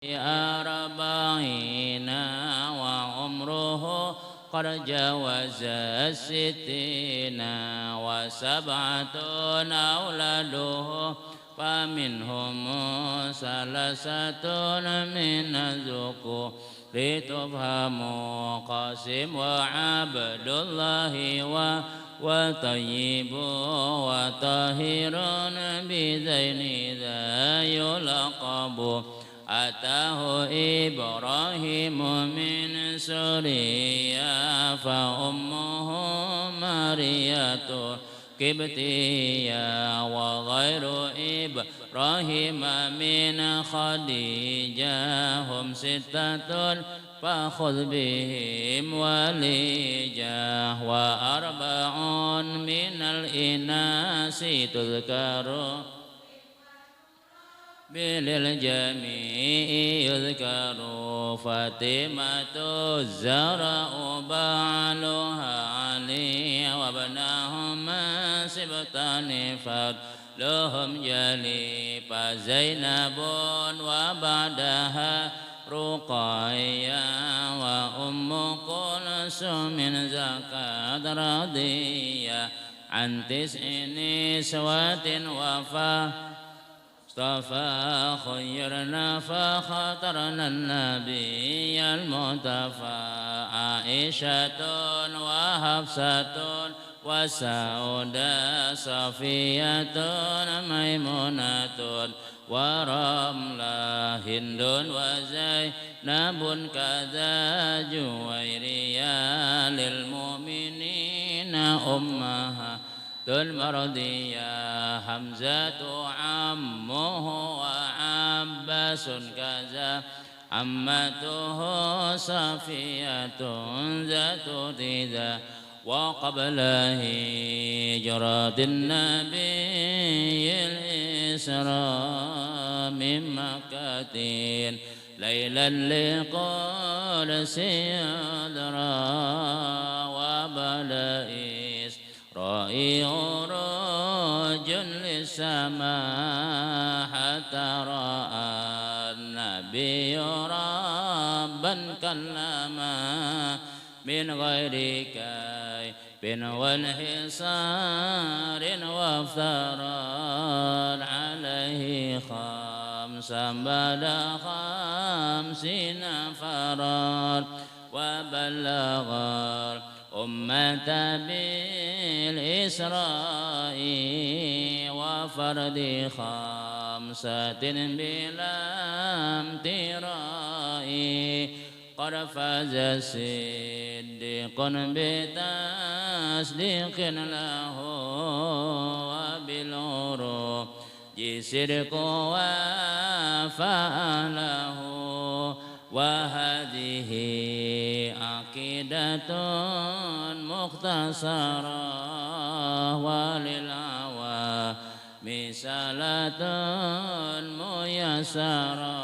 40 وعمره قد جاوز 60 و7 أولاده فمنهم 3 من الذكور لتفهم قاسم وعبد الله وطيب وطاهر بذين ذا يلقب أتاه إبراهيم من سوريا فأمه مارية قبطية وغير إبراهيم من خديجة هم 6 فخذ بهم وليجة و4 من الإناث تذكر بالجميع يذكر فاطمة الزهراء بعلها علي وابناهما سبطان فضلهم جلي فزينب وبعدها رقية وأم كلثوم زكاة رضية عن 9 نسوات اصطفى خيرنا فخطرنا النبي المصطفى عائشة وحفصة وسودة صفية ميمونة ورملة هند وزينب كذا جويرية للمؤمنين أمها المرضية حمزة عمه وعباس كذا عمته صفية ذات تيذا وقبل هجرة النبي الإسراء من مكة ليلا لقدس يدرى وبلئ رأي عروج للسماء حتى رأى النبي ربا كلما من غير كيف وانحصار وافترض عليه 5 بعد 50 فرار وبلغ أمة بالإسراء وفرد 5 بلا امتراء قد فاز صديق بتصديق له وبالعروج صدق وفعله وهذه عقيدة مختصرة وللعوام صلاة ميسرة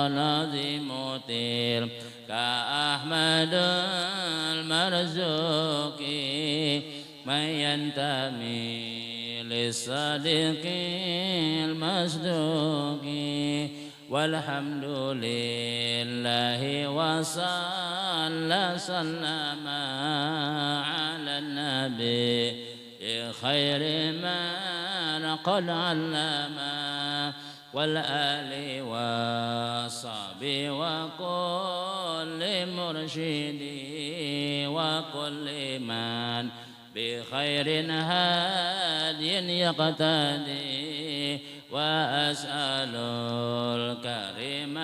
نظيم تلك أحمد المرزوق من ينتمي للصديق المصدوق والحمد لله وصلى سلم على النبي خير من قد علم والآل والصحب وكل مرشد وكل من بخير هادي يقتدي وأسأل الكريم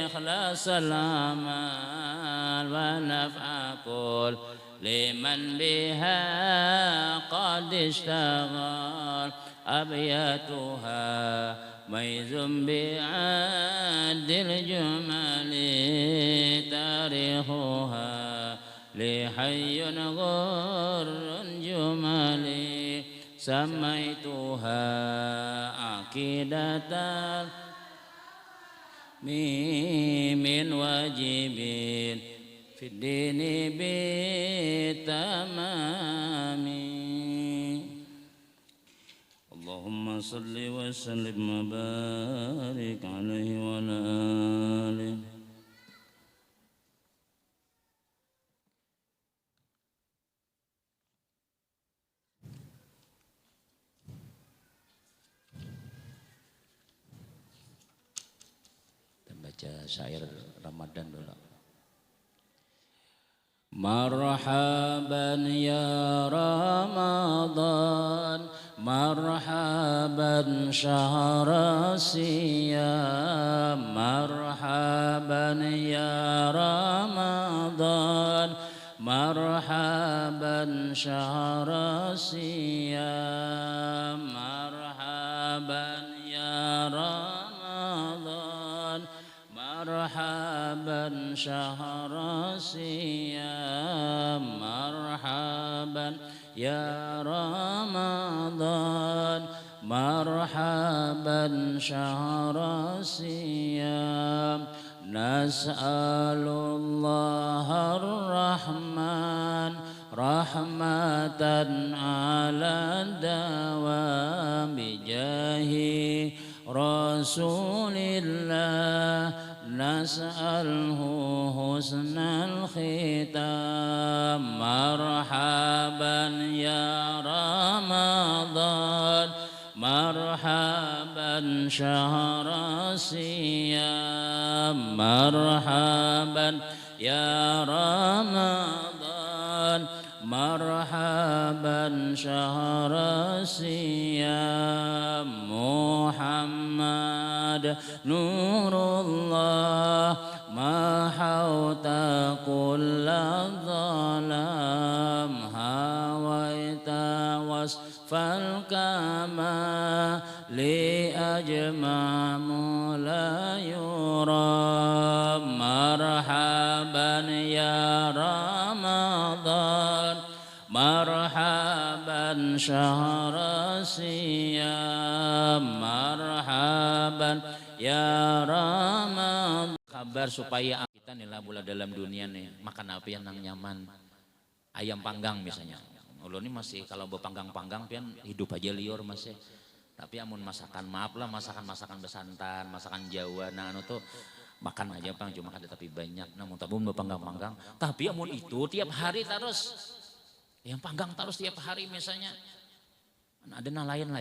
إخلاص الأعمال ونفع كل لمن بها قد اشتغل أبياتها ميز بعد الجمال تاريخها لحي غر جمال سميتها عقيدة من واجب في الدين بالتمام اللهم صل وسلم وبارك عليه وعلى آله. Kita baca syair Ramadan dulu. Marhaban ya Ramadan, marhaban syahr siyam, marhaban ya Ramadan, marhaban syahr siyam, marhaban ya Ramadan, marhaban syahr siyam, marhaban ya Ramadan, marhaban syahr siyam. Nas'alullah ar-Rahman rahmatan ala dawam bijahi Rasulillah, nas'alhu husnal khitam. Marhaban ya Ramadan, marhaban syahr siyam, marhaban ya Ramadan, marhaban syahr siyam. Muhammad nurullah mahauta kulla dhalam, hawaita wasfal kamali ajma'mu la yuram. Marhaban ya Ramadan, marhaban syahr siyam, marhaban ya Ramadan. Kabar supaya kita nih lah bulan dalam dunia nih makan apa yang nyaman. Ayam panggang misalnya. Ulun ini masih kalau berpanggang-panggang pian hidup aja liur masih. Tapi amun masakan maaf lah masakan besantan, masakan Jawa. Nah anu tuh makan aja pang cuma ada tapi banyak. Namun tabun berpanggang-panggang. Tapi amun itu tiap hari terus. Yang panggang terus tiap hari misalnya. Ada nalayan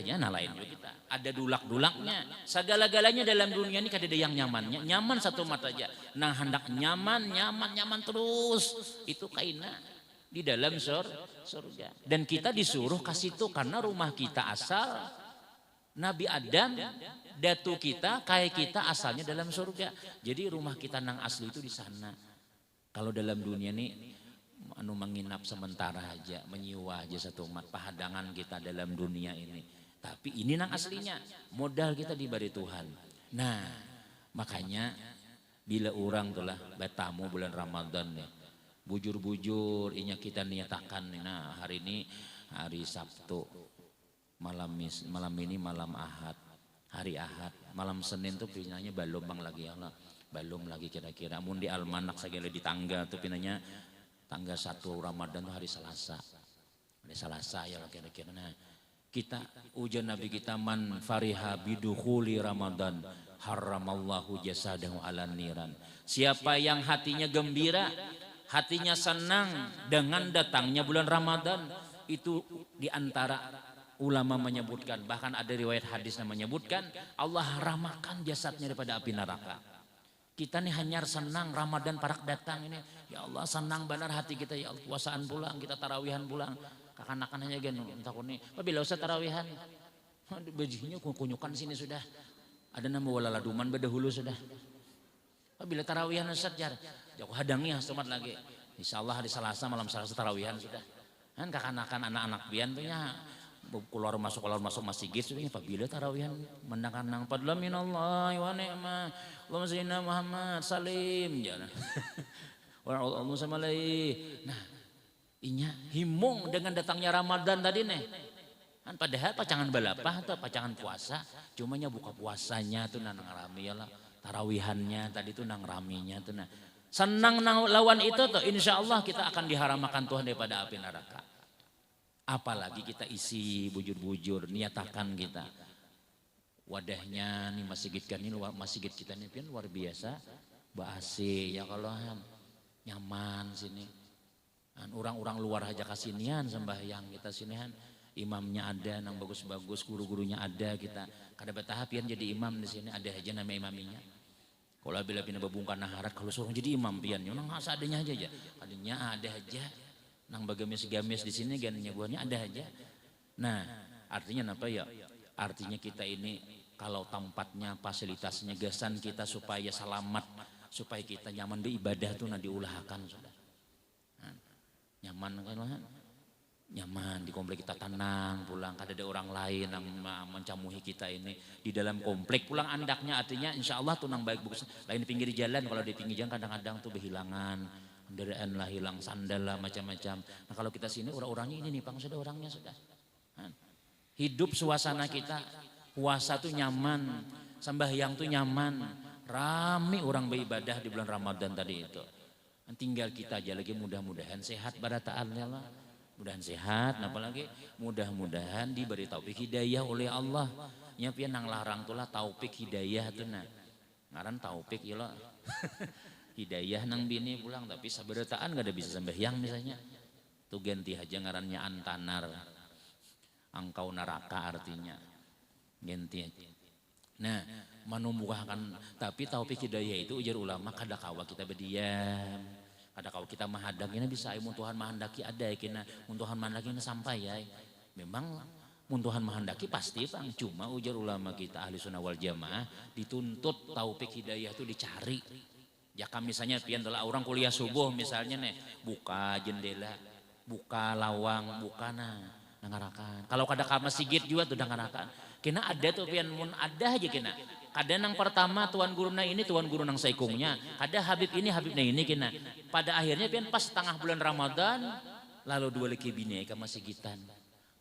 juga kita. Ada dulak-dulaknya. Segala-galanya dalam dunia ini kada ada yang nyamannya. Nyaman satu mata aja. Nah hendak nyaman terus. Itu kaina di dalam surga. Dan kita disuruh kasih itu karena rumah kita asal Nabi Adam, datu kita, kayak kita asalnya dalam surga. Jadi rumah kita nang asli itu di sana. Kalau dalam dunia ini anu menginap sementara aja, menyiwa aja satu umat pahadangan kita dalam dunia ini. Tapi ini nang aslinya, modal kita diberi Tuhan. Nah, makanya bila orang telah bertamu bulan Ramadan nih, bujur-bujur inya kita niatakan. Nah, hari ini hari Sabtu, malam ini malam Ahad, hari Ahad, malam Senin tuh pinanya belum bang lagi ya Allah, belum lagi kira-kira. Mun di almanak segala di tangga tuh pinanya tanggal 1 Ramadan tuh hari Selasa. Hari Selasa ya kira-kira. Nah, kita ujian Nabi kita man fariha bidukhuli Ramadan haramallahu jasadahu ala niran. Siapa yang hatinya gembira, hatinya senang dengan datangnya bulan Ramadan, itu diantara ulama menyebutkan, bahkan ada riwayat hadis yang menyebutkan Allah haramkan jasadnya daripada api neraka. Kita nih hanya senang Ramadan parak datang ini. Ya Allah senang benar hati kita, ya Allah puasaan pulang, kita tarawihan pulang. Kakak-kakak hanya gini, entah kuni, bila usah tarawihan. Bajunya kunyukan sini sudah. Ada nama walaladuman bedahulu sudah. Bila tarawihan Ustaz jar, jauh hadangi hastumat lagi. Insya Allah hari Selasa malam Selasa tarawihan sudah. Kan kakak-kakak anak-anak bian punya keluar masuk masjid sudah. Apabila tarawihan menangkan nang padla minallahi wa ni'mah. Allahumma sayyidina Muhammad salim jangan. Allahumma salli. Nah, inya himung dengan datangnya Ramadan tadi nih. Kan padahal pacangan balapah atau pacangan puasa, cumanya buka puasanya tuh nang rame ya lah. Tarawihannya tadi tuh nang raminya tuh nah. Senang nang lawan itu tuh insya Allah kita akan diharamakan Tuhan daripada api neraka. Apalagi kita isi bujur-bujur niatakan kita. wadahnya nih masjid kita ini pian luar biasa, AC ya kalau nyaman sini. Orang-orang luar aja kasinian sembahyang kita sinian, imamnya ada nang bagus-bagus, guru-gurunya ada, kita kada betah pian jadi imam di sini, ada aja nama imaminya. Kalau bila pindah babungkan naharat kalau suruh jadi imam pian, nang seadanya aja, adanya ada aja, nang bagamis-gamis di sini gannya buahnya ada aja. Nah artinya apa ya? Artinya kita ini kalau tempatnya, fasilitasnya, gasan kita supaya selamat, supaya kita nyaman beribadah tuh nah diulahkan sudah. Nyaman kan, nyaman di komplek kita, tenang pulang, kada ada orang lain yang mencamuhi kita ini di dalam komplek. Pulang andaknya artinya insya Allah tuh nang baik bagus. Lain di pinggir jalan, kalau di pinggir jalan kadang-kadang tuh berhilangan, kendaraan lah hilang, sandal lah macam-macam. Nah kalau kita sini orang-orangnya ini nih pang sudah orangnya sudah. Hidup suasana kita puasa tuh nyaman, sembahyang tuh nyaman, rame orang beribadah di bulan Ramadan tadi itu. Tinggal kita aja lagi mudah-mudahan sehat pada ta'ala Allah. Mudahan sehat, apalagi mudah-mudahan diberi taufik hidayah oleh Allah. Nya pian nang larang tulah taufik hidayah tuh nah. Ngaran taufik ya lo. Hidayah nang bini pulang tapi sabarataan gak ada bisa sembahyang misalnya. Tuh ganti aja ngarannya antanar. Angkau neraka artinya. Ganti aja. Nah, menumbuhkan tapi taufik hidayah itu ujar ulama kada kawa kita berdiam. Ada kalau kita mahadang ini bisa mun Tuhan mahandaki ada kena mun Tuhan mahandaki sampai ya. Memang mun Tuhan mahandaki pasti Bang, cuma ujar ulama kita ahli sunnah wal jamaah dituntut taufik hidayah itu dicari. Ya kan misalnya pian adalah orang kuliah subuh misalnya nih, buka jendela, buka lawang, buka nangarakan. Kalau kada ka masjid juga tuh nangarakan. Kena ada tuh pian mun ada aja kena. Kada nang pertama tuan guru ini tuan guru nang saikungnya, kada habib ini habibnya ini kena. Pada akhirnya pian pas tengah bulan Ramadan lalu dua lagi bini ke masjidan.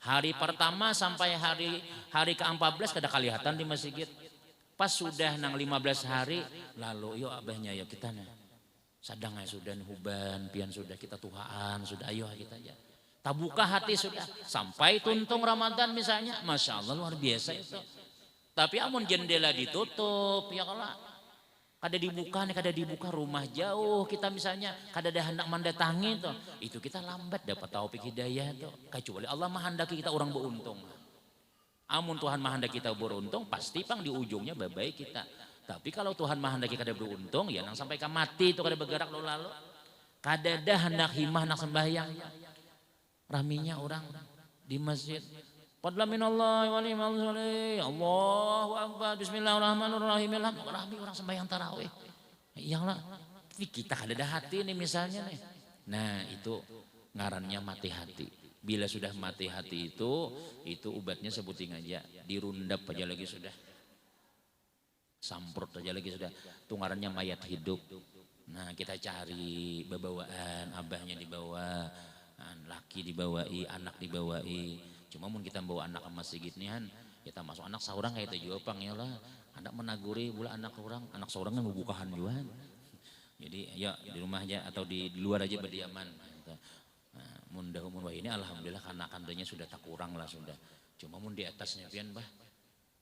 Hari pertama sampai hari ke-14 kada kelihatan di masjid. Pas sudah nang 15 hari lalu yo abahnya yo kita nah. Sadang sudah huban pian sudah kita tuhaan sudah ayo kita aja. Tabuka hati sudah sampai tuntung Ramadan misalnya, masya Allah luar biasa itu. Tapi amun jendela ditutup ya kalau kada dibuka rumah jauh kita misalnya kada ada hendak mendatangi itu kita lambat dapat taufik hidayah tuh. Kecuali Allah menghendaki kita orang beruntung. Amun Tuhan menghendaki kita beruntung pasti pang di ujungnya baik kita. Tapi kalau Tuhan menghendaki kada beruntung ya nang sampai ke mati itu kada bergerak lalu. Kada ada hendak himah hendak sembahyang. Raminya orang di masjid. Fadlan minallah wa ni'mal salih. Allahu akbar. Bismillahirrahmanirrahim. Rami orang sembahyang tarawih. Iyalah. Tapi kita kada ada hati nih misalnya nih. Nah, itu ngarannya mati hati. Bila sudah mati hati itu obatnya sebuting aja. Dirundap aja lagi sudah. Samprot aja lagi sudah. Itu ngarannya mayat hidup. Nah, kita cari bawaan, abahnya dibawa, laki dibawai, anak dibawai. Cuma mun kita bawa anak ke masjid nihan, kita masuk anak seorang kayak itu juga pang ya lah. Anak menaguri pula anak seorang yang membukahan juga. Jadi ya di rumah aja atau di luar aja berdiaman. Nah, mun wah ini alhamdulillah karena kandanya sudah tak kurang lah sudah. Cuma mun di atasnya pian bah.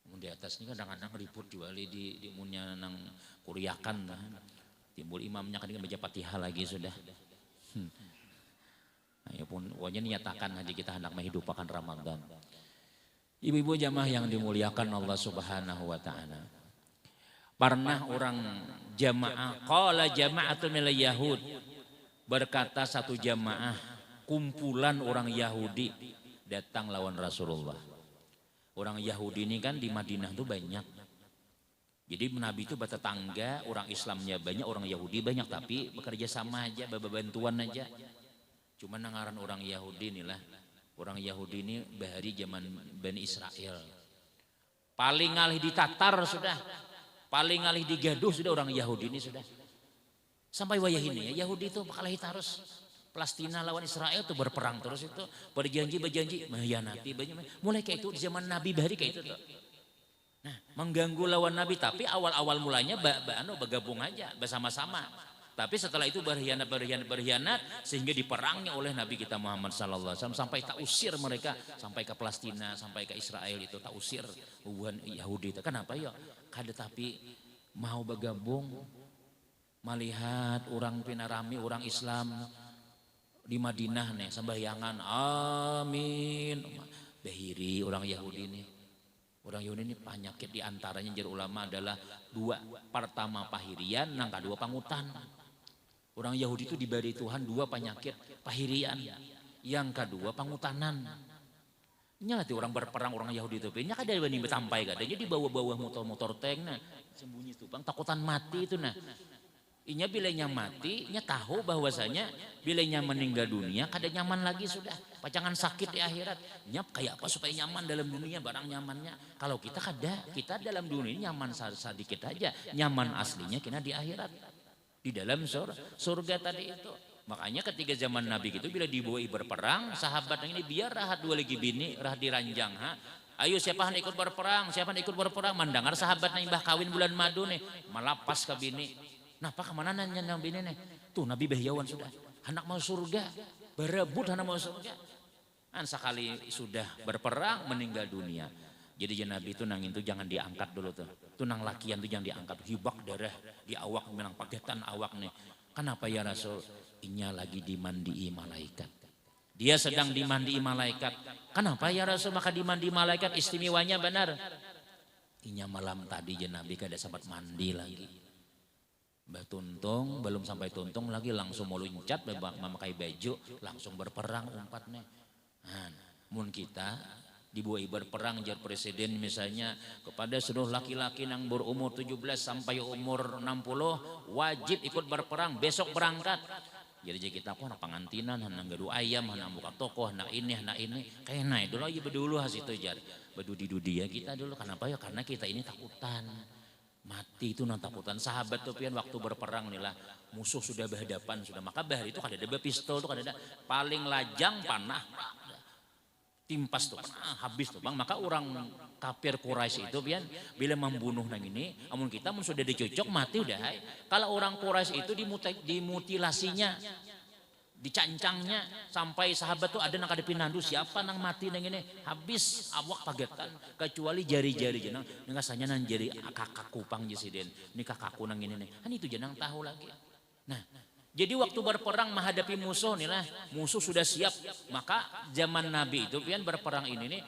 Mun di atasnya kadang-kadang ribut juga di munnya nang kuriakan bah. Timbul imamnya kan baca Fatihah lagi sudah. Ya pun wajah nyatakan aja kita hendak menghidupkan Ramadan. Ibu-ibu jamaah yang dimuliakan Allah Subhanahu wa taala. Pernah orang jamaah qala jama'atun minal yahud berkata satu jamaah kumpulan orang Yahudi datang lawan Rasulullah. Orang Yahudi ini kan di Madinah tuh banyak. Jadi Nabi itu bertetangga, orang Islamnya banyak, orang Yahudi banyak tapi bekerja sama aja, bantuan aja. Cuma nangaran orang Yahudi inilah. Orang Yahudi ini bahari zaman Bani Israel. Paling ngalih di Tatar sudah. Paling ngalih di Gaduh sudah orang Yahudi ini sudah. Sampai wayah ini ya Yahudi itu bakal terus. Palestina lawan Israel itu berperang terus itu. Berjanji mengkhianati. Mulai kayak itu di zaman Nabi bahari kayak itu tuh. Nah, mengganggu lawan Nabi tapi awal-awal mulanya bergabung aja bersama-sama. Tapi setelah itu berkhianat sehingga diperangi oleh Nabi kita Muhammad sallallahu alaihi wasallam sampai tak usir mereka sampai ke Palestina, sampai ke Israel itu tak usir hubungan Yahudi. Kenapa ya? Kada tapi mau bergabung melihat orang pinarami orang Islam di Madinah nih sembahyangan amin. Bahiri orang Yahudi nih. Orang Yahudi ini penyakit diantaranya jadi ulama adalah dua. Pertama pahirian, yang kedua pangutan. Orang Yahudi itu diberi Tuhan dua penyakit. Pahirian, yang kedua pangutanan. Nyati orang berperang orang Yahudi itu. Nya kada bani betampai kada. Jadi bawa-bawa motor-motor tank nah. Sembunyi itu bang takutan mati itu nah. Inya bilanya mati, nya tahu bahwasanya bilanya meninggal dunia kada nyaman lagi sudah. Pacangan sakit di akhirat. Nya kayak apa supaya nyaman dalam dunia barang nyamannya. Kalau kita kada, kita dalam dunia nyaman sedikit aja. Nyaman aslinya kita di akhirat. Di dalam surga tadi itu. Makanya ketika zaman Nabi gitu bila dibawa berperang, sahabat yang ini biar rahat dua lagi bini, rahat diranjang ha. Ayo siapa yang ikut berperang, siapa yang ikut berperang. Mendengar sahabat yang bah kawin bulan madu nih, malapas ke bini. Napa kemana nanya Nabi ini? Tuh Nabi Bahyawan sudah. Anak mau surga. Berebut anak mau surga. Kan sekali sudah berperang meninggal dunia. Jadi Nabi itu nang itu jangan diangkat dulu tuh. Tuh nang lakian tuh jangan diangkat. Hibak darah di awak menang pagetan awak nih. Kenapa ya Rasul? Inya lagi dimandii malaikat. Dia sedang dimandii malaikat. Kenapa ya Rasul maka dimandi malaikat istimewanya benar? Inya malam tadi Nabi kada sempat mandi lagi. Mbak Tuntung belum sampai Tuntung lagi langsung mau loncat memakai baju langsung berperang umpatnya. Nah, mun kita dibuai berperang jar presiden misalnya kepada seluruh laki-laki yang berumur 17 sampai umur 60 wajib ikut berperang besok berangkat. Jadi kita pun pengantinan henang gadu ayam henang buka toko henang ini kayak naik dulu aja bedulu hasil itu jar bedudi-dudi ya kita dulu kenapa ya karena kita ini takutan. Mati itu non takutan sahabat tuh pian waktu berperang nih lah musuh sudah berhadapan sudah maka bahari itu kada ada pistol tuh kada ada paling lajang panah timpas tuh panah habis tuh bang maka orang kafir Quraisy itu pian bila membunuh nang ini amun kita mun sudah dicocok mati udah hai. Kalau orang Quraisy itu dimutilasinya dicancangnya sampai sahabat tuh ada nang kada pinandu siapa nang mati nang ini habis awak pagetan kecuali jari-jari jenang ngasanya nang jari kakakku pang jesiden ini kakakku nang ini nih kan itu jenang tahu lagi. Nah jadi waktu berperang menghadapi musuh nih lah musuh sudah siap maka zaman Nabi itu pian berperang ini nih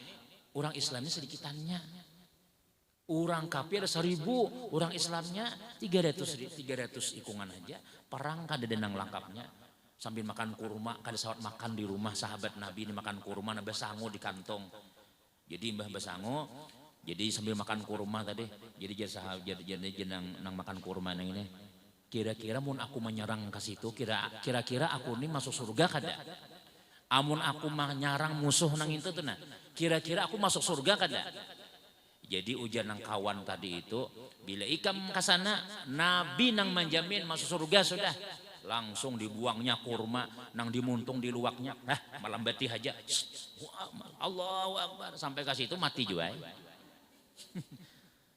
orang Islamnya sedikitannya orang kafir 1000 orang Islamnya 300 ikungan aja perang kada denang lengkapnya. Sambil makan kurma, kada sawat makan di rumah sahabat Nabi ini makan kurma, Mbah Sango di kantong. Jadi Mbah Sango, jadi sambil makan kurma tadi, jadi nang makan kurma nang ini. Kira-kira mun aku menyerang ke situ, kira-kira aku ini masuk surga kada? Amun aku menyerang musuh nang itu tuh nah, kira-kira aku masuk surga kada? Jadi ujian nang kawan tadi itu, bila ikam kesana, Nabi nang menjamin masuk surga sudah. Langsung dibuangnya kurma nang dimuntung di luaknya malam beti aja Allahu Akbar sampai ke situ mati juga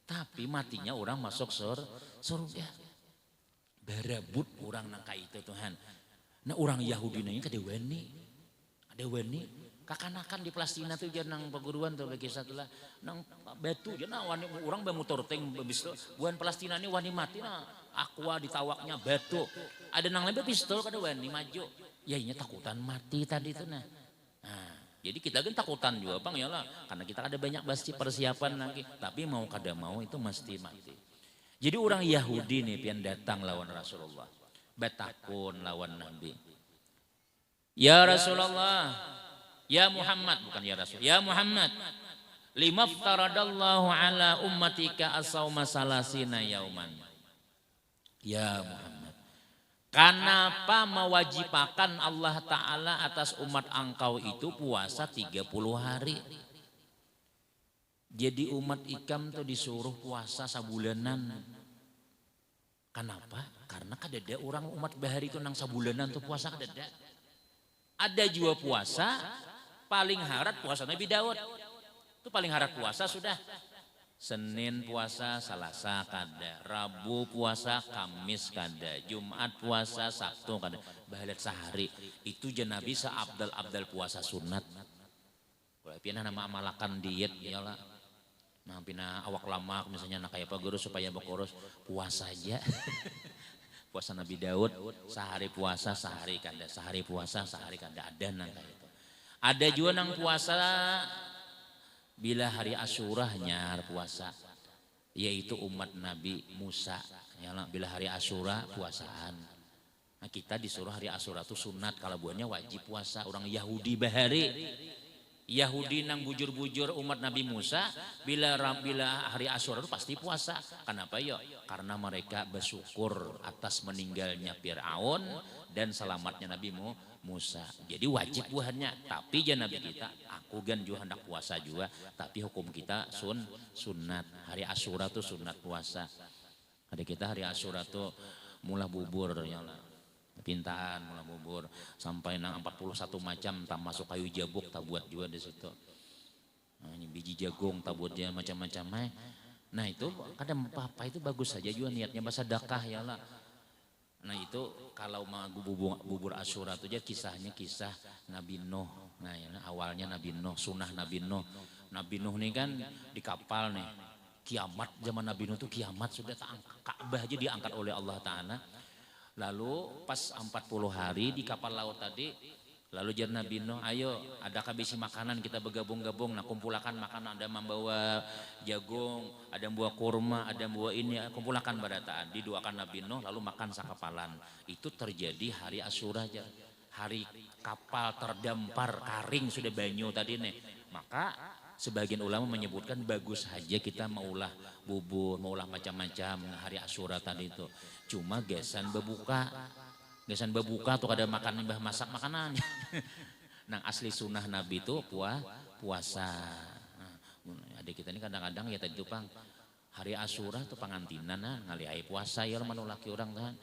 tapi matinya orang masuk surga berebut orang nang ka itu Tuhan. Nah orang Yahudi nanya ada wani kakanakan di Palestina tuh jangan nang perguruan tuh bagi satu lah nang batu jangan wani orang bermotor tank bis tuh buan Palestina ini wani mati nah aqua ditawaknya batu ada nang lebih pistol kada wani maju ya ini takutan mati tadi itu nah jadi kita kan takutan juga bang ya lah karena kita ada banyak persiapan lagi tapi mau kada mau itu mesti mati. Jadi orang Yahudi nih pian datang lawan Rasulullah batakun lawan Nabi ya Rasulullah ya Muhammad bukan ya Rasul ya Muhammad limaftaradallahu ala ummatika as-sauma salasina yauman. Ya Muhammad, kenapa mewajibkan Allah Ta'ala atas umat engkau itu puasa 30 hari? Jadi umat ikam tuh disuruh puasa sabulanan. Kenapa? Karena kadada orang umat bahari itu nang sabulanan tuh puasa kadada. Ada juga puasa paling harat puasa Nabi Daud. Itu paling harat puasa sudah Senin puasa, Selasa kada, Rabu puasa, Kamis kada, Jumat puasa, Sabtu kada. Bahalat sehari. Itu je Nabi seabdal-abdal puasa sunat. Kalau pina nama amalakan diet iyalah. Nah pina awak lamak misalnya nak kayak apa guru supaya berkurus puasa aja. Puasa Nabi Daud sehari puasa sehari kada, sehari puasa sehari kada ada nang kayak itu. Ada juga nang puasa bila hari Asyura nyar puasa, yaitu umat Nabi Musa. Yalah, bila hari Asyura puasaan. Nah, kita disuruh hari Asyura itu sunat, kalau buahnya wajib puasa. Orang Yahudi bahari, Yahudi nang bujur-bujur umat Nabi Musa, bila hari Asyura itu pasti puasa. Kenapa ya? Karena mereka bersyukur atas meninggalnya Fir'aun dan selamatnya Nabi Musa. Jadi wajib buahnya. Tapi jangan Nabi kita, aku gan juga hendak puasa juga. Tapi hukum kita sunat. Hari Asyura itu sunat puasa. Hari kita hari Asyura itu mulai bubur ya lah. Pintaan mulai bubur sampai nang 41 macam tak masuk kayu jabuk tak buat juga di situ. Nah, ini biji jagung tak buat dia macam-macam. Nah itu kadang apa itu bagus saja juga niatnya bersedekah ya lah. Nah itu kalau mau bubur Asyura itu aja kisahnya kisah Nabi Nuh. Nah ya, awalnya Nabi Nuh, sunnah Nabi Nuh. Nabi Nuh nih kan di kapal nih. Kiamat zaman Nabi Nuh itu kiamat sudah tak angkat. Ka'bah aja diangkat oleh Allah Ta'ala. Lalu pas 40 hari di kapal laut tadi, lalu jar Nabi Nuh, ayo ada kabisi makanan kita bergabung-gabung, nah kumpulakan makanan, ada membawa jagung, ada membawa kurma, ada membawa ini, kumpulakan barataan, didoakan Nabi Nuh lalu makan sakapalan. Itu terjadi hari Asyura aja, hari kapal terdampar karing sudah banyu tadi nih. Maka sebagian ulama menyebutkan bagus saja kita maulah bubur, maulah macam-macam hari Asyura tadi itu. Cuma gesan berbuka tuh ada makan mbah masak makanan. Nang asli sunnah Nabi itu puasa. Nah, adik kita ini kadang-kadang ya tadi tuh pang hari Asyura tuh pangantinan ngali ai puasa ya manu laki orang kan.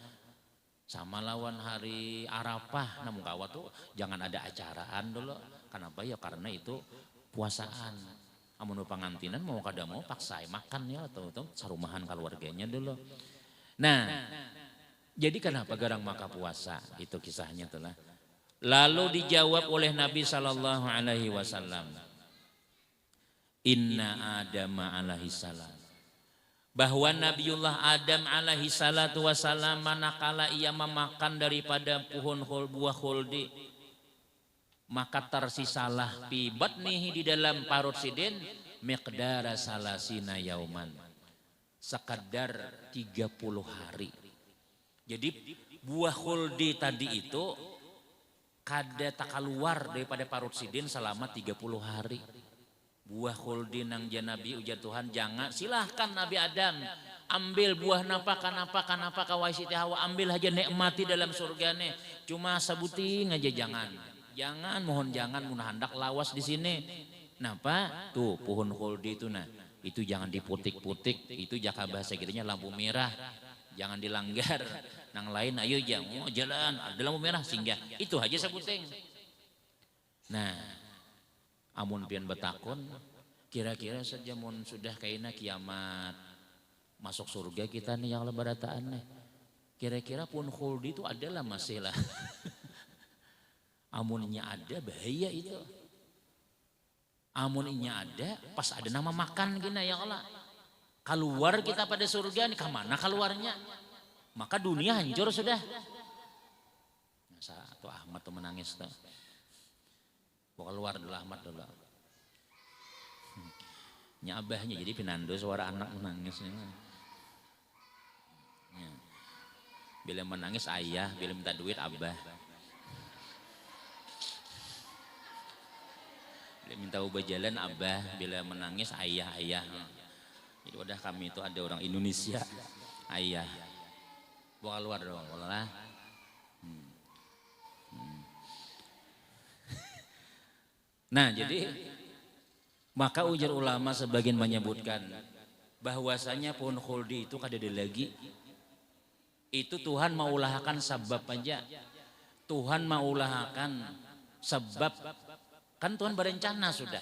Sama lawan hari Arafah namun kawa tuh jangan ada acaraan dulu. Kenapa ya karena itu puasaan. Amun pangantinan mau kada mau paksa makan ya atau sarumahan keluarganya dulu. Nah, jadi kenapa garang maka puasa? Itu kisahnya telah. Lalu dijawab oleh Nabi Sallallahu Alaihi Wasallam, Inna Adam alaihi salam. Bahwa Nabiullah Adam alaihi salatu wasalam manakala ia memakan daripada pohon buah khuldi, maka tersisalah fi batnihi di dalam parut sidin miqdara salasina yauman. Sekadar 30 hari. Jadi buah khuldi tadi itu kada tak keluar daripada parut sidin selama 30 hari. Buah khuldi nang Nabi ujar Tuhan jangan silahkan Nabi Adam ambil buah kanapa kawai Siti Hawa ambil aja nikmati dalam surgane. Cuma sebuting aja jangan mohon jangan mun hendak lawas di sini. Napa? Tuh pohon khuldi itu nah. Itu jangan diputik-putik, itu jaka bahasa gitunya lampu merah, jangan dilanggar. Nang lain ayo jangan jalan, ada lampu merah singgah. Itu aja sebuting. Nah, amun pian betakun, kira-kira saja mun sudah kaina kiamat masuk surga kita nih yang lebarataan nih. Kira-kira pun khuldi itu adalah masih lah. Amunnya ada bahaya itu. Amunnya ada pas ada nama makan gini ya Allah. Keluar kita pada surga nih kemana keluarnya? Maka dunia hancur sudah. Masa tuh Ahmad tuh menangis tuh. Keluar dulu Ahmad dulu. Nya abahnya jadi pinando suara anak menangis. Bila menangis ayah, bila minta duit abah. Bila minta ubah jalan abah, bila menangis ayah. Jadi udah kami itu ada orang Indonesia ayah. Bawa keluar dong, lah. Nah jadi maka ujar ulama sebagian menyebutkan bahwasanya pohon khuldi itu kada ada lagi. Itu Tuhan mau ulahkan sebab aja. Tuhan mau ulahkan sebab kan Tuhan berencana sudah.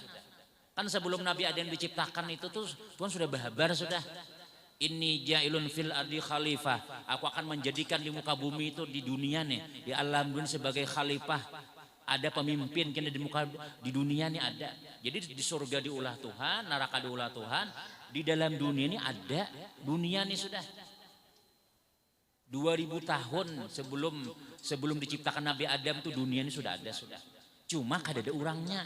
Kan sebelum Nabi Adam diciptakan itu tuh Tuhan sudah berhabar sudah. Inni ja'ilun fil ardi khalifah. Aku akan menjadikan di muka bumi itu di dunia nih, di alam dunia sebagai khalifah. Ada pemimpin kini di muka di dunia nih ada. Jadi di surga diulah Tuhan, neraka diulah Tuhan. Di dalam dunia ini ada dunia nih sudah. 2000 tahun sebelum diciptakan Nabi Adam tuh dunia ini sudah ada sudah. Cuma kada ada orangnya.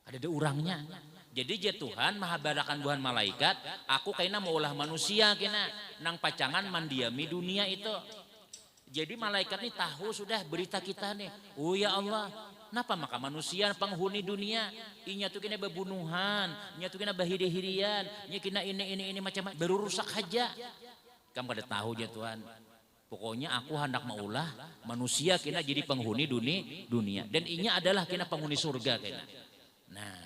Ada orangnya. Jadi je Tuhan mahabarakan Tuhan malaikat, aku kayaknya mau ulah manusia kena nang pacangan mandiami dunia itu. Jadi malaikat nih tahu sudah berita kita nih. Oh ya Allah, kenapa maka manusia penghuni dunia? Inya tuh kena bebunuhan, inya tuh kena bahiri-hirian, inya kena ini macam-macam baru rusak aja. Kamu pada tahu ya Tuhan. Pokoknya aku hendak maulah manusia kena jadi penghuni dunia dan inya adalah kena penghuni surga kena. Nah,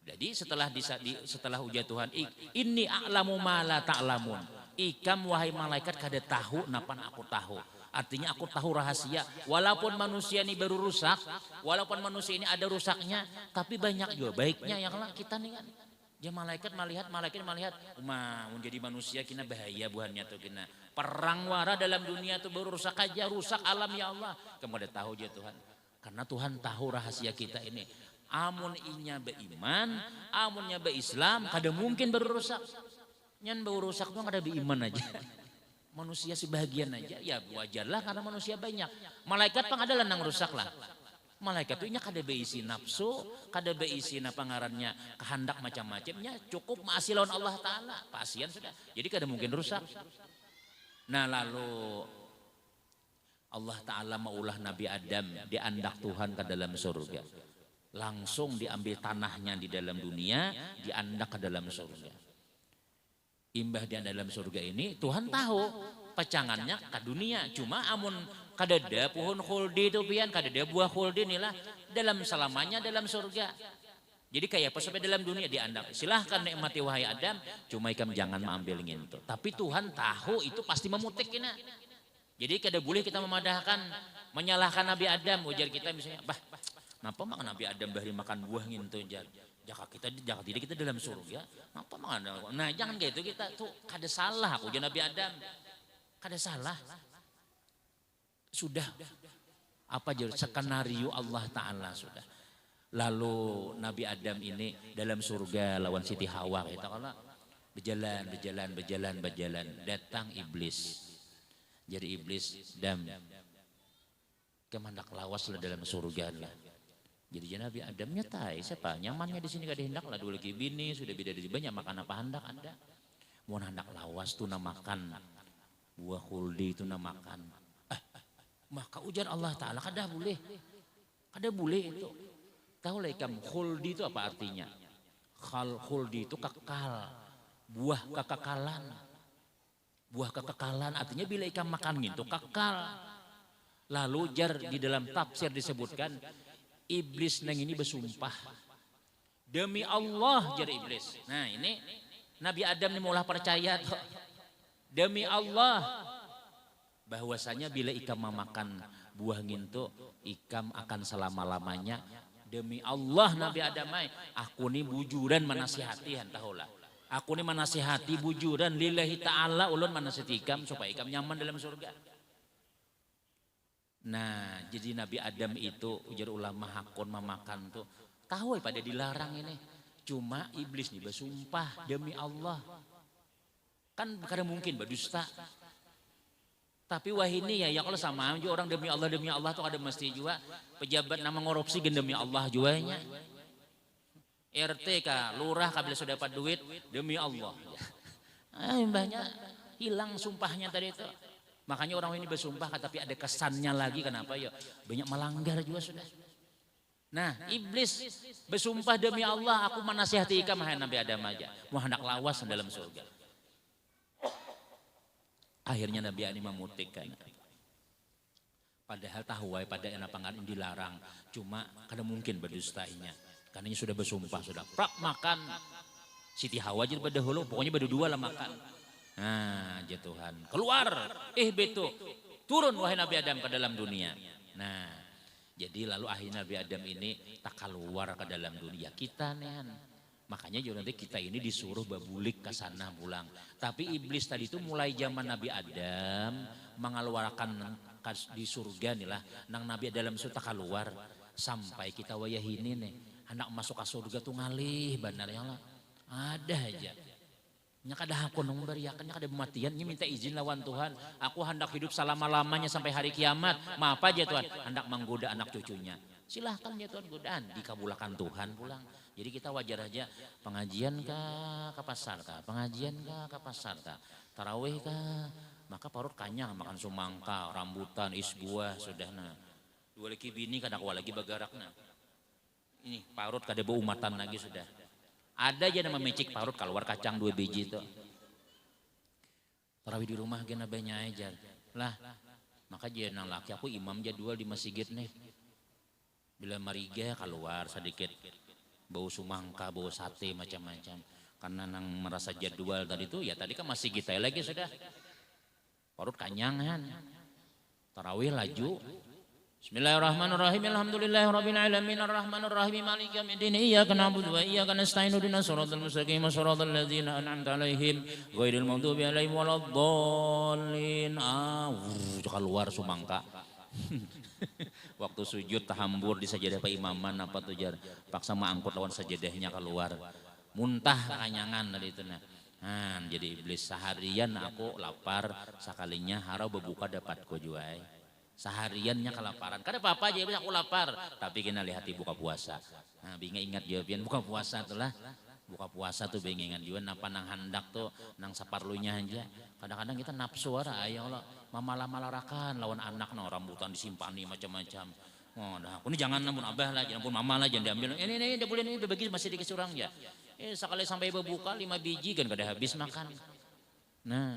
jadi setelah ujar Tuhan, ini a'lamu ma la ta'lamun. Ikam wahai malaikat kada tahu napan aku tahu. Artinya aku tahu rahasia. Walaupun manusia ini baru rusak, walaupun manusia ini ada rusaknya, tapi banyak juga baiknya yang lah kita nih kan. Ya malaikat melihat, menjadi manusia kena bahaya buhannya tuh kena. Perang wara dalam dunia tuh baru rusak aja, rusak alam ya Allah. Kamu ada tahu aja Tuhan. Karena Tuhan tahu rahasia kita ini. Amun inya beriman, amunnya berislam, kada mungkin baru rusak. Nyan baru rusak tuh kada beriman aja. Manusia sebagian aja, ya wajarlah karena manusia banyak. Malaikat pang adalah nang rusak lah. Malaikat itu inya kada beisi nafsu, kada beisi pangarannya kehendak macam-macamnya, cukup maasi lawan Allah Ta'ala, pasian sudah. Jadi kada mungkin rusak. Nah lalu Allah Ta'ala maulah Nabi Adam diandak Tuhan ke dalam surga. Langsung diambil tanahnya di dalam dunia, diandak ke dalam surga. Imbah di dalam surga ini Tuhan tahu pacangannya ke dunia. Cuma amun kadada pohon khuldi itu pian, kadada buah khuldi inilah dalam selamanya dalam surga. Jadi kayak apa sampai dalam dunia diandak. Silahkan nikmati wahai Adam, cuma ikam jangan mengambil ngintu. Tapi Tuhan tahu itu pasti memutik kena. Jadi kada boleh kita memadahkan, menyalahkan Nabi Adam. Ujar kita misalnya, kenapa mak Nabi Adam bahari makan buah ngintu jar? Jaka tidak kita dalam surga. Kenapa mak? Nah jangan kayak itu kita tuh kada salah aku Nabi Adam. Kada salah. Sudah apa aja skenario Allah Ta'ala sudah. Lalu Nabi Adam ini dalam surga lawan Siti Hawa kita kalau berjalan datang iblis. Jadi iblis kemandak lawas lah dalam surga lah. Jadi Nabi Adam nyatai siapa nyamannya di sini kada hendak lah dulu lagi bini sudah beda dari banyak makan apa hendak anda. Mau hendak lawas tuh makan buah khuldi itu makan. Maka ujar Allah Ta'ala kada boleh itu. Tahu lah ikam khuldi itu apa artinya? Khuldi itu kekal, buah kekekalan. Buah kekekalan artinya bila ikam makan itu kekal. Lalu jar di dalam tafsir disebutkan iblis nang ini bersumpah demi Allah jar iblis. Nah ini Nabi Adam ini mulai percaya demi Allah bahwasanya bila ikam memakan buah ngintu ikam akan selama-lamanya. Demi Allah Nabi Adam aku ini bujuran menasihati tahulah. Aku ini menasihati bujuran lillahi ta'ala ulun menasihati ikam supaya ikam nyaman dalam surga. Nah jadi Nabi Adam itu ujar ulama hakun memakan tuh tahu pada dilarang ini. Cuma iblis nih bersumpah demi Allah. Kan karena mungkin berdusta. Tapi wah ini ya kalau sama aja orang demi Allah tuh ada mesti juga pejabat nama korupsi demi Allah juanya. RT kah, lurah kah bila sudah dapat duit demi Allah. Banyak hilang sumpahnya tadi itu. Makanya orang ini bersumpah tapi ada kesannya lagi kenapa ya banyak melanggar juga sudah. Nah iblis bersumpah demi Allah aku menasihati ikam Nabi Adam aja mau hendak lawas dalam surga. Akhirnya Nabi Ani memutihkan. Padahal tahu pada enak pangan dilarang. Cuma kada mungkin berdustainya. Karena ini sudah bersumpah sudah prak makan. Siti Hawa jadi berdahulu pokoknya berdua lah makan. Nah ya Tuhan keluar betul turun wahai Nabi Adam ke dalam dunia. Nah Jadi lalu akhirnya Nabi Adam ini tak keluar ke dalam dunia kita nih. Makanya juga nanti kita ini disuruh babulik ke sana pulang. Tapi iblis tadi itu mulai zaman Nabi Adam mengeluarkan di surga nih lah. Nang Nabi Adam itu tak keluar sampai kita wayah ini nih. Anak masuk ke surga tuh ngalih benar ya lah. Ada aja. Nya kada aku nung beriakan, nya kada kematian, nya minta izin lawan Tuhan. Aku hendak hidup selama-lamanya sampai hari kiamat. Maaf aja Tuhan, hendak menggoda anak cucunya. Silahkan ya Tuhan godaan, dikabulkan Tuhan pulang. Jadi kita wajar aja pengajian kah ke pasar kah, pengajian kah ke pasar kah, tarawih kah, maka parut kanyang makan sumangka, rambutan, is buah sudah nah. Dua lagi bini kada kuat lagi bagarakna. Ini parut kada bau umatan lagi sudah. Ada aja nama mecik parut keluar kacang 2 biji itu. Tarawih di rumah gena banyak aja. Lah, maka dia nang laki aku imam jadwal di masjid nih. Bila mariga keluar sedikit bau sumangka, bau sate macam-macam. Karena nang merasa jadwal tadi itu ya tadi kan masih kita lagi sudah. Parut kanyangan. Tarawih laju. Bismillahirrahmanirrahim. Alhamdulillahirabbil alamin arrahmanir rahim maliki yaumiddin iyyaka na'budu wa iyyaka nasta'in ihdinas siratal mustaqim siratal ladzina an'amta 'alaihim ghairil maghdubi 'alaihim waladdallin. Keluar sumangka. Waktu sujud tahambur di sajadah Pak Imaman apa tuh jar paksa mangkut lawan sajadahnya keluar. Muntah kanyangan tadi itu nah. Jadi iblis seharian aku lapar sekalinya harau berbuka dapatku juai. Sehariannya kelaparan. Kada apa-apa aja aku lapar. Tapi kena lihat buka puasa. Nah, bingung ingat jawaban buka puasa tuh lah. Buka puasa tuh bingung ingat juga. Napa nang hendak tuh nang saparlunya aja. Kadang-kadang kita nafsu ara ya Allah. Malah-malarakan lawan anak no rambutan disimpani macam-macam. Oh, dah aku ini jangan nampun abah lah, jangan nampun mama lah, jangan diambil. Ini dia boleh ini bagi masih dikit surang ya. Sekali sampai berbuka 5 biji kan kada habis makan. Nah,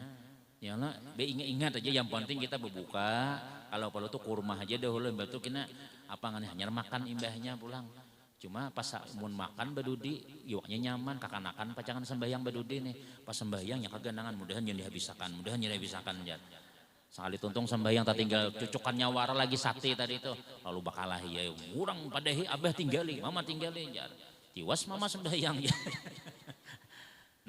ya Allah, ingat aja yang penting kita berbuka. Kalau perlu tuh kurma aja dahulu, batu kena apa nggak hanya makan imbahnya pulang. Cuma pas mun makan badudi, iwaknya nyaman, kakanakan pacangan sembahyang badudi nih. Pas sembahyang ya kagandangan, mudahan yang dihabiskan ya. Sekali tuntung sembahyang tak tinggal cucukannya wara lagi sate tadi itu. Lalu bakalah ya kurang pada abah tinggali, mama tinggali ya. Tiwas mama sembahyang ya.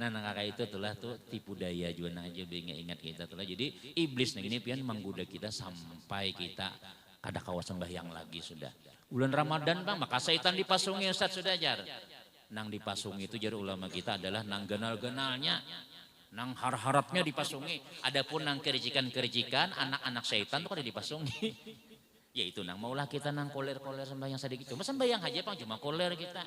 Nah kayak itu telah tuh tipu daya juga aja ingat kita telah. Jadi iblis nih ini pian menggoda kita sampai kita kada kawas sembahyang lagi sudah. Bulan Ramadan Bang, maka setan dipasungi Ustaz sudah jar. Nang dipasungi itu jar ulama kita adalah nang ganal-ganalnya, nang harap-harapnya dipasungi. Adapun nang kericikan-kericikan anak-anak setan tuh kada dipasungi. Yaitu nang maulah kita nang koler-koler sembahyang sedikit. Cuma sembahyang aja Bang, cuma koler kita.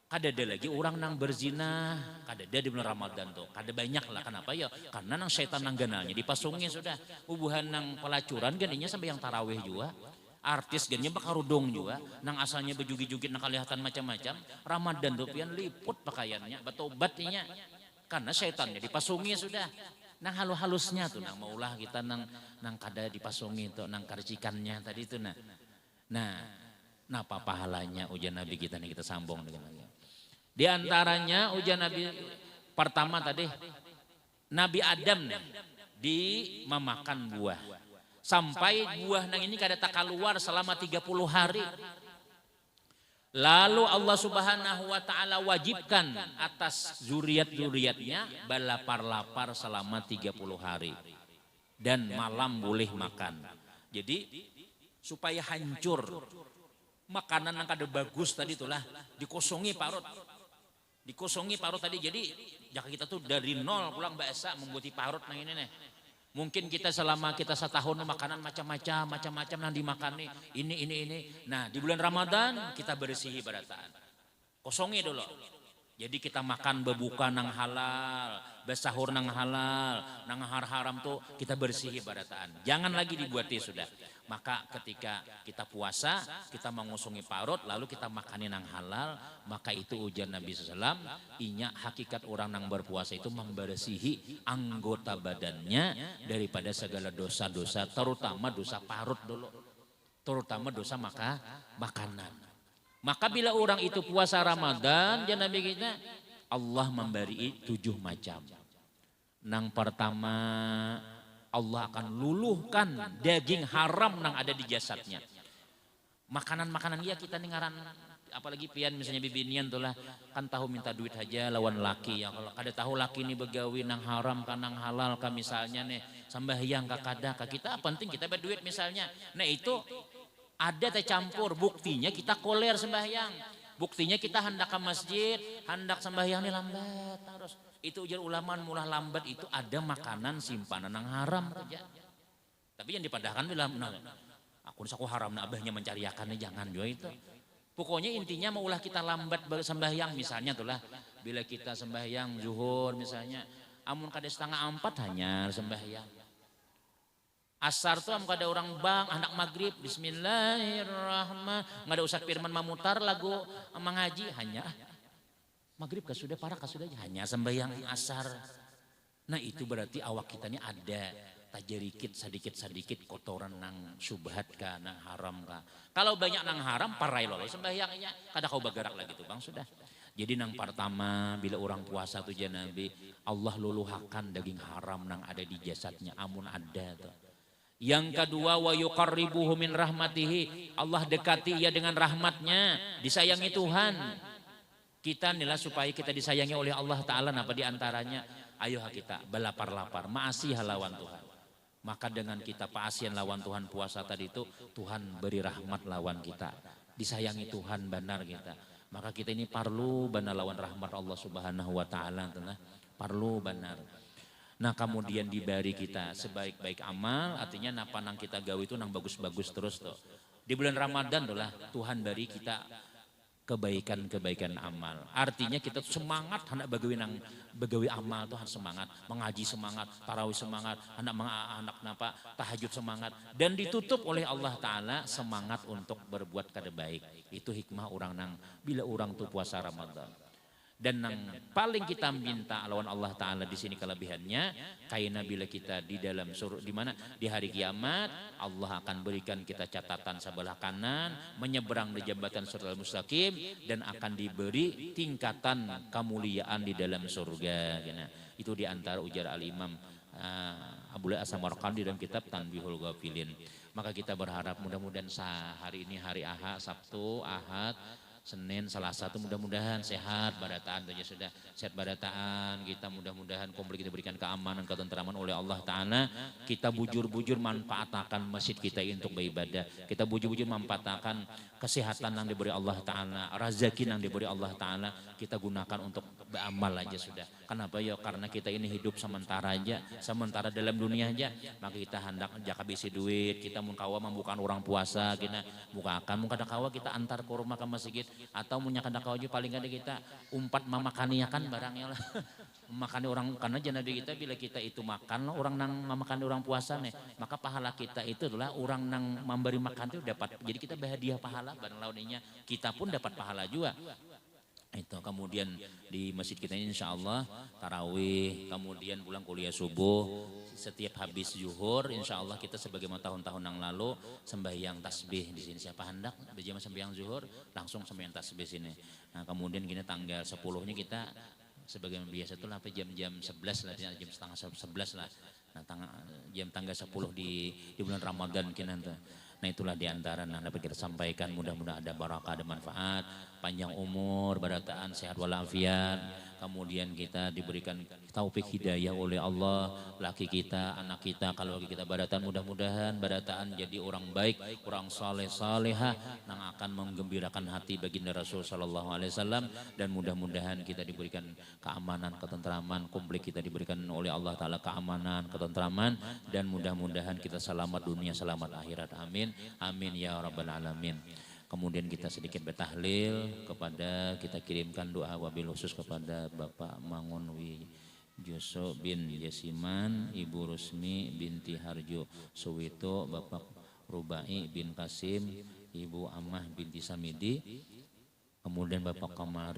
Kada ada lagi orang nang berzina, kada ada di bulan Ramadan tuh. Kada banyak lah, kenapa ya? Karena nang setan nang ganalnya dipasungi sudah. Ubuhan nang pelacuran ganinya sampai yang tarawih juga. Artis ganinya bakarudung juga. Nang asalnya bejugit-jugit nang kelihatan macam-macam. Ramadan tuh pian liput pakaiannya, batobatnya. Karena setannya dipasungi sudah. Nang halus-halusnya tuh nang maulah kita nang kada dipasungi tuh nang karcikannya tadi itu nah. Napa pahalanya ujian Nabi kita nih kita sambung dengan di antaranya ujian Nabi pertama tadi Nabi Adam nih memakan buah sampai buah nang ini kada tak keluar selama 30 hari. Lalu Allah Subhanahu wa taala wajibkan atas zuriat-zuriatnya balapar-lapar selama 30 hari dan malam boleh makan. Jadi supaya hancur makanan yang kada bagus tadi itulah dikosongi parut. Dikosongi parut tadi, jadi jika kita tuh dari nol pulang bahasa membuat parut nah ini nih. Mungkin kita selama kita setahun makanan macam-macam yang dimakan nih, ini. Nah di bulan Ramadan kita bersihi barataan. Kosongi dulu. Jadi kita makan berbuka nang halal, bersahur nang halal, nang haram tuh kita bersihi barataan. Jangan lagi dibuati sudah. Maka ketika kita puasa, kita mengusungi parut, lalu kita makanin yang halal, maka itu ujian Nabi SAW, inya hakikat orang yang berpuasa itu membersihi anggota badannya daripada segala dosa-dosa, terutama dosa parut dulu, terutama dosa makanan. Maka bila orang itu puasa Ramadan, ya Nabi kita, Allah memberi 7 macam. Nang pertama, Allah akan luluhkan daging haram yang ada di jasadnya. Makanan-makanan ya kita nih ngaran, apalagi pian misalnya bibinian tuh lah kan tahu minta duit aja lawan laki ya, kalau kada tahu laki nih begawi nang haram kan nang halal kan misalnya nih sambahyang kakada kita penting kita berduit misalnya, nah itu ada teh campur, buktinya kita koler sembahyang, buktinya kita hendak ke masjid, hendak sembahyang nih lambat terus, itu ujar ulama mulah lambat itu ada makanan simpanan nang haram aja, tapi yang dipadahkan bilang nah, aku haram nah abahnya mencariakannya jangan juga itu. Pokoknya intinya mau ulah kita lambat sembahyang misalnya tuh lah, bila kita sembahyang zuhur misalnya, amun kada setengah 4 hanya sembahyang. Asar tuh amun kada orang bang anak maghrib Bismillahirrahmanirrahim, nggak ada usah firman memutar lagu mengaji hanya maghrib kasudah parah kasudah hanya sembahyang asar. Nah itu berarti awak kita ini ada tajarikit sedikit kotoran nang subhat ka nang haram ka. Kalau banyak nang haram parai lolai sembahyangnya kada kau bergerak lagi tuh bang sudah. Jadi nang pertama bila orang puasa tuh Nabi Allah luluhakan daging haram nang ada di jasadnya amun ada tuh. Yang kedua wa yuqarribuhu min rahmatihi, Allah dekati ia dengan rahmatnya, disayangi Tuhan. Kita nilai supaya kita disayangi oleh Allah Ta'ala, apa diantaranya ayo kita belapar-lapar maasi lawan Tuhan, maka dengan kita paasian lawan Tuhan puasa tadi itu Tuhan beri rahmat lawan kita, disayangi Tuhan benar kita, maka kita ini perlu benar lawan rahmat Allah Subhanahu Wa Ta'ala, perlu benar. Nah kemudian diberi kita sebaik-baik amal, artinya napa nang kita gawe itu nang bagus-bagus terus tuh. Di bulan Ramadan tuh lah Tuhan beri kita kebaikan-kebaikan amal. Artinya kita semangat hendak begawi amal tuh harus semangat, mengaji semangat, tarawih semangat, hendak napa tahajud semangat, dan ditutup oleh Allah Taala semangat untuk berbuat kada baik. Itu hikmah orang nang bila orang tuh puasa Ramadan. Dan yang paling kita minta lawan Allah Ta'ala di sini kelebihannya, karena bila kita di dalam surga di mana di hari kiamat Allah akan berikan kita catatan sebelah kanan menyeberang di jembatan Shiratal Mustaqim dan akan diberi tingkatan kemuliaan di dalam surga. Itu diantara ujar Al-Imam Abul As-Samarqandi dalam kitab Tanbihul Ghafilin. Maka kita berharap mudah-mudahan hari ini hari Ahad, Sabtu, Ahad, Senin, Selasa itu mudah-mudahan sehat barataan saja sudah sehat barataan kita, mudah-mudahan komplit kita berikan keamanan ketentraman oleh Allah Ta'ala, kita bujur-bujur manfaatkan masjid kita untuk beribadah, kita bujur-bujur manfaatkan kesehatan yang diberi Allah Ta'ala, rezeki yang diberi Allah Ta'ala, kita gunakan untuk beramal aja sudah. Kenapa ya? Karena kita ini hidup sementara aja, sementara dalam dunia aja, maka kita hendak jaka bisi duit, kita mun kawa membuka orang puasa, kita bukakan, mun kada kawa kita antar ke rumah ke masjid, atau punya kada kawa paling kada kita umpat memakani kan barangnya lah. Makani orang karena Nabi kita bila kita itu makan orang nang memakani orang puasa nih, maka pahala kita itu adalah orang nang memberi makan itu dapat, jadi kita berhadiah pahala barang lawannya, kita pun dapat pahala juga. Itu kemudian di masjid kita ini insya Allah tarawih, kemudian pulang kuliah subuh, setiap habis zuhur insya Allah kita sebagaimana tahun-tahun yang lalu sembahyang tasbih di sini. Siapa hendak berjamaah sembahyang zuhur langsung sembahyang tasbih sini. Nah kemudian gini tanggal 10-nya kita sebagaimana biasa itu sampai jam 11 lah, jam setengah 11 lah. Nah jam tanggal 10 di bulan Ramadan kita. Nah itulah diantara yang dapat kita sampaikan, mudah-mudahan ada barakah, ada manfaat, panjang umur, barataan, sehat walafiat, kemudian kita diberikan taufik hidayah oleh Allah, laki kita, anak kita, kalau lagi kita barataan mudah-mudahan barataan jadi orang baik, orang saleh salehah yang akan menggembirakan hati baginda Rasul sallallahu alaihi wasallam, dan mudah-mudahan kita diberikan keamanan, ketentraman, komplit kita diberikan oleh Allah Ta'ala keamanan, ketentraman, dan mudah-mudahan kita selamat dunia, selamat akhirat. Amin. Amin ya rabbal alamin. Kemudian kita sedikit bertahlil kepada, kita kirimkan doa wabil khusus kepada Bapak Mangunwi Juso bin Yasiman, Ibu Rusmi binti Harjo Suwito, Bapak Rubai bin Kasim, Ibu Amah binti Samidi, kemudian Bapak Kamari